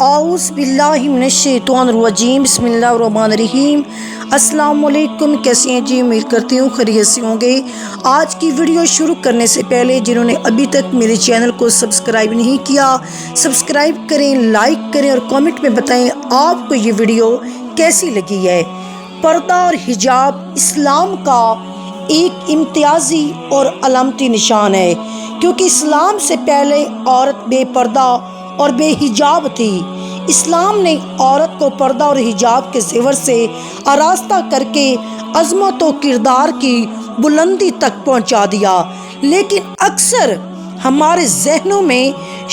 اعوذ باللہ من الشیطان الرجیم بسم اللہ الرحمن الرحیم۔ السلام علیکم، کیسے ہیں جی؟ امید کرتی ہوں خیریت سے ہوں گے۔ آج کی ویڈیو شروع کرنے سے پہلے جنہوں نے ابھی تک میرے چینل کو سبسکرائب نہیں کیا، سبسکرائب کریں، لائک کریں اور کامنٹ میں بتائیں آپ کو یہ ویڈیو کیسی لگی ہے۔ پردہ اور حجاب اسلام کا ایک امتیازی اور علامتی نشان ہے، کیونکہ اسلام سے پہلے عورت بے پردہ اور بے حجاب تھی۔ اسلام نے عورت کو پردہ اور حجاب کے زیور سے آراستہ کر کے عظمت و کردار کی بلندی تک پہنچا دیا، لیکن اکثر ہمارے ذہنوں میں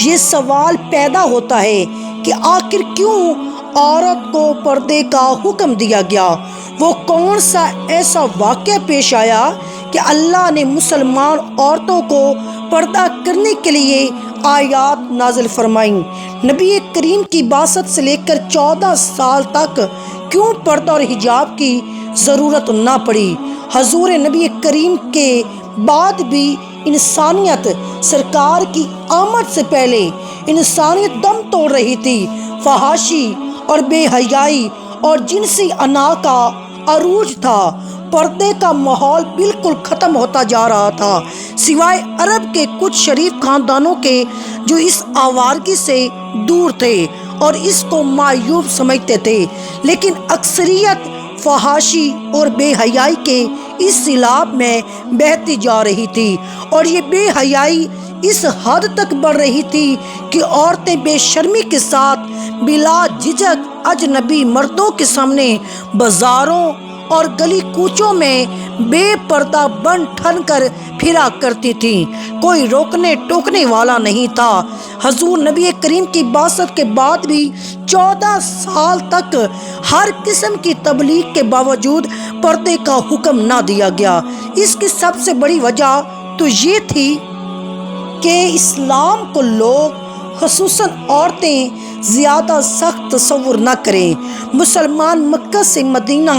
یہ سوال پیدا ہوتا ہے کہ آخر کیوں عورت کو پردے کا حکم دیا گیا؟ وہ کون سا ایسا واقعہ پیش آیا کہ اللہ نے مسلمان عورتوں کو پردہ کرنے کے لیے آیات نازل فرمائیں؟ نبی کریم کی بعثت سے لے کر 14 سال تک کیوں پردہ اور حجاب کی ضرورت نہ پڑی؟ حضور نبی کریم کے بعد بھی انسانیت سرکار کی آمد سے پہلے انسانیت دم توڑ رہی تھی۔ فحاشی اور بے حیائی اور جنسی انا کا عروج تھا۔ پردے کا ماحول بالکل ختم ہوتا جا رہا تھا، سوائے عرب کے کچھ شریف خاندانوں کے جو اس آوارگی سے دور تھے اور اس کو معیوب سمجھتے تھے، لیکن اکثریت فحاشی اور بے حیائی کے اس سیلاب میں بہتی جا رہی تھی، اور یہ بے حیائی اس حد تک بڑھ رہی تھی کہ عورتیں بے شرمی کے ساتھ بلا جھجک اجنبی مردوں کے سامنے بازاروں اور گلی کوچوں میں بے پردہ بن ٹھن کر پھرا کرتی تھیں۔ کوئی روکنے ٹوکنے والا نہیں تھا۔ حضور نبی کریم کی بعثت کے بعد بھی 14 سال تک ہر قسم کی تبلیغ کے باوجود پردے کا حکم نہ دیا گیا۔ اس کی سب سے بڑی وجہ تو یہ تھی کہ اسلام کو لوگ خصوصاً عورتیں زیادہ سخت تصور نہ کریں۔ مسلمان مکہ سے مدینہ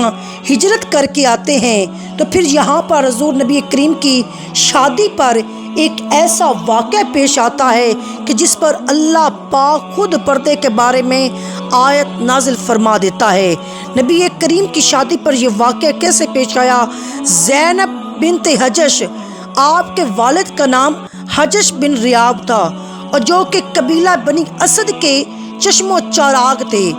ہجرت کر کے آتے ہیں تو پھر یہاں پر حضور نبی کریم کی شادی پر ایک ایسا واقعہ پیش آتا ہے کہ جس پر اللہ پاک خود پردے کے بارے میں آیت نازل فرما دیتا ہے۔ نبی کریم کی شادی پر یہ واقعہ کیسے پیش آیا؟ زینب بنت حجش، آپ کے والد کا نام حجش بن ریاب تھا اور جو کہ قبیلہ بنی اسد کے چشم و چراغ تھے۔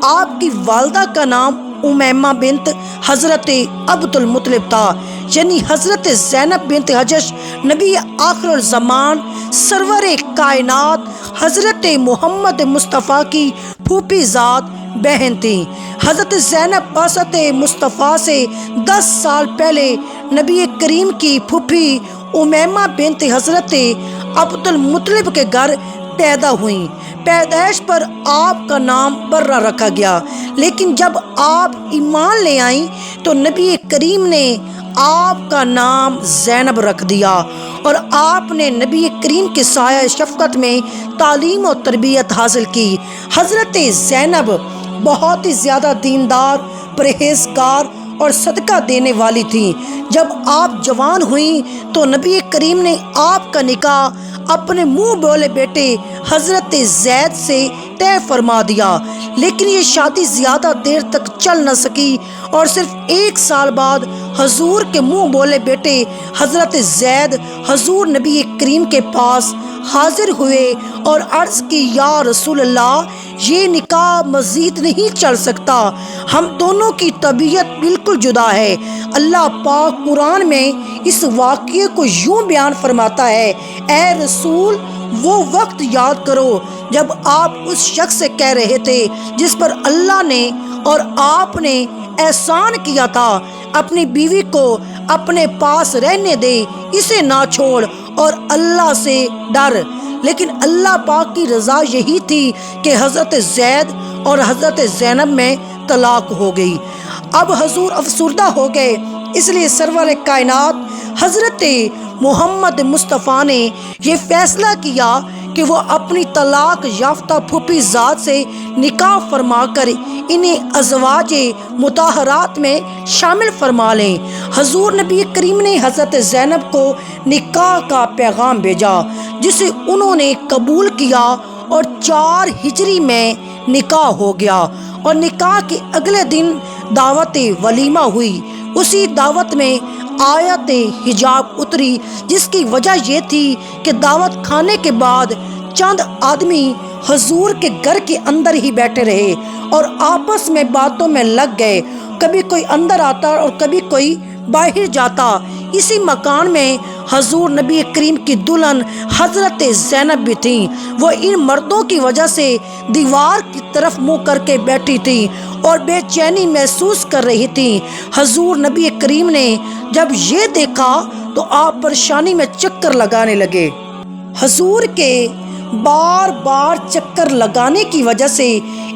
آپ کی والدہ کا نام امیمہ بنت حضرت عبد المطلب تھا، یعنی حضرت زینب بنت حجش نبی آخر الزمان سرور کائنات حضرت محمد مصطفیٰ کی پھوپھی ذات بہن تھیں۔ حضرت زینب بعثت مصطفیٰ سے 10 سال پہلے نبی کریم کی پھوپھی امیمہ بنت حضرت عبد المطلب کے گھر پیدا ہوئیں۔ پیدائش پر آپ کا نام برہ رکھا گیا، لیکن جب آپ ایمان لے آئیں تو نبی کریم نے آپ کا نام زینب رکھ دیا، اور آپ نے نبی کریم کے سایہ شفقت میں تعلیم و تربیت حاصل کی۔ حضرت زینب بہت ہی زیادہ دیندار، پرہیزگار اور صدقہ دینے والی تھیں۔ جب آپ جوان ہوئیں تو نبی کریم نے آپ کا نکاح اپنے منہ بولے بیٹے حضرت زید سے طے فرما دیا، لیکن یہ شادی زیادہ دیر تک چل نہ سکی، اور صرف 1 سال بعد حضور کے منہ بولے بیٹے حضرت زید حضور نبی کریم کے پاس حاضر ہوئے اور عرض کی، یا رسول اللہ، یہ نکاح مزید نہیں چل سکتا، ہم دونوں کی طبیعت بالکل جدا ہے۔ اللہ پاک قرآن میں اس واقعے کو یوں بیان فرماتا ہے، اے رسول، وہ وقت یاد کرو جب آپ اس شخص سے کہہ رہے تھے جس پر اللہ نے اور آپ نے احسان کیا تھا، اپنی بیوی کو اپنے پاس رہنے دے، اسے نہ چھوڑ اور اللہ سے ڈر۔ لیکن اللہ پاک کی رضا یہی تھی کہ حضرت زید اور حضرت زینب میں طلاق ہو گئی۔ اب حضور افسردہ ہو گئے، اس لیے سرور کائنات حضرت محمد مصطفیٰ نے یہ فیصلہ کیا کہ وہ اپنی طلاق یافتہ پھوپھی ذات سے نکاح فرما کر انہیں ازواج مطہرات میں شامل فرما لیں۔ حضور نبی کریم نے حضرت زینب کو نکاح کا پیغام بھیجا، جسے انہوں نے قبول کیا اور 4 ہجری میں نکاح ہو گیا اور نکاح کے اگلے دن دعوت ولیمہ ہوئی۔ اسی دعوت میں آیت حجاب اتری، جس کی وجہ یہ تھی کہ دعوت کھانے کے بعد چند آدمی حضور کے گھر کے اندر ہی بیٹھے رہے اور آپس میں باتوں میں لگ گئے، کبھی کوئی اندر آتا اور کبھی کوئی باہر جاتا۔ اسی مکان میں حضور نبی کریم کی دلہن حضرت زینب بھی تھیں۔ وہ ان مردوں کی وجہ سے دیوار کی طرف منہ کر کے بیٹھی تھی اور بے چینی محسوس کر رہی تھی۔ حضور نبی کریم نے جب یہ دیکھا تو آپ پریشانی میں چکر لگانے لگے۔ حضور کے بار بار چکر لگانے کی وجہ سے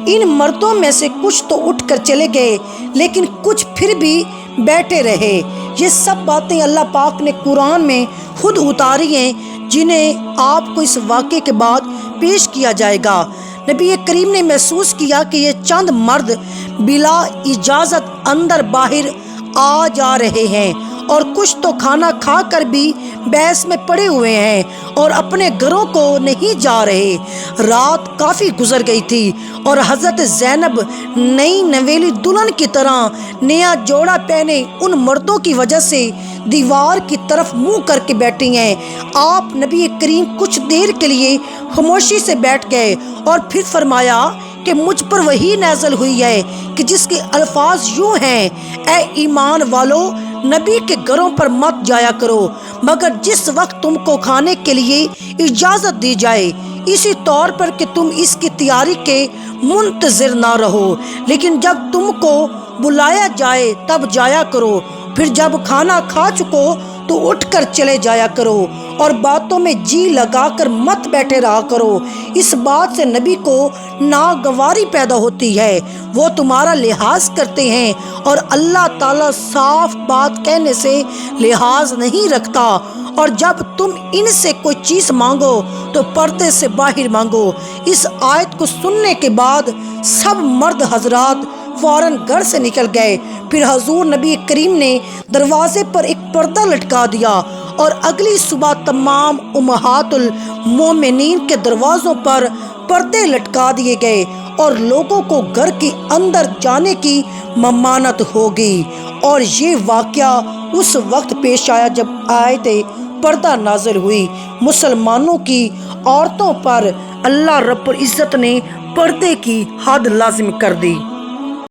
ان مردوں میں سے کچھ تو اٹھ کر چلے گئے، لیکن کچھ پھر بھی بیٹھے رہے۔ یہ سب باتیں اللہ پاک نے قرآن میں خود اتاری ہیں، جنہیں آپ کو اس واقعے کے بعد پیش کیا جائے گا۔ نبی کریم نے محسوس کیا کہ یہ چند مرد بلا اجازت اندر باہر آ جا رہے ہیں اور کچھ تو کھانا کھا کر بھی بحث میں پڑے ہوئے ہیں اور اپنے گھروں کو نہیں جا رہے۔ رات کافی گزر گئی تھی اور حضرت زینب نئی نویلی دلہن کی طرح نیا جوڑا پہنے ان مردوں کی وجہ سے دیوار کی طرف منہ کر کے بیٹھی ہیں۔ آپ نبی کریم کچھ دیر کے لیے خاموشی سے بیٹھ گئے اور پھر فرمایا کہ مجھ پر وحی نازل ہوئی ہے کہ جس کے الفاظ یوں ہیں، اے ایمان والو، نبی کے گھروں پر مت جایا کرو مگر جس وقت تم کو کھانے کے لیے اجازت دی جائے، اسی طور پر کہ تم اس کی تیاری کے منتظر نہ رہو، لیکن جب تم کو بلایا جائے تب جایا کرو، پھر جب کھانا کھا چکو تو اٹھ کر چلے جایا کرو اور باتوں میں جی لگا کر مت بیٹھے رہا کرو۔ اس بات سے نبی کو ناگواری پیدا ہوتی ہے، وہ تمہارا لحاظ کرتے ہیں اور اللہ تعالیٰ صاف بات کہنے سے لحاظ نہیں رکھتا، اور جب تم ان سے کوئی چیز مانگو تو پردے سے باہر مانگو۔ اس آیت کو سننے کے بعد سب مرد حضرات فوراً گھر سے نکل گئے۔ پھر حضور نبی کریم نے دروازے پر ایک پردہ لٹکا دیا اور اگلی صبح تمام امہات المومنین کے دروازوں پر پردے لٹکا دیے گئے اور لوگوں کو گھر کے اندر جانے کی ممانعت ہو گئی۔ اور یہ واقعہ اس وقت پیش آیا جب آیت پردہ نازل ہوئی۔ مسلمانوں کی عورتوں پر اللہ رب العزت نے پردے کی حد لازم کر دی۔